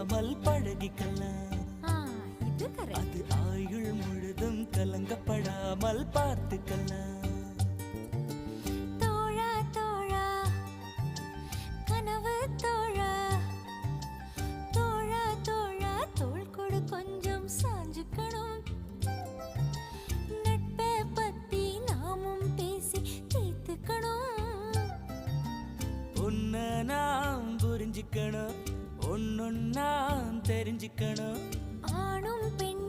தெரியாமல் பழகிக்கலாம். அது ஆயுள் முழுதும் கலங்கப்படாமல் பார்த்துக்கலாம். உன்னை நாம் புரிஞ்சுக்கணும், ஒன்னொன்னா தெரிஞ்சுக்கணும். ஆணும் பெண்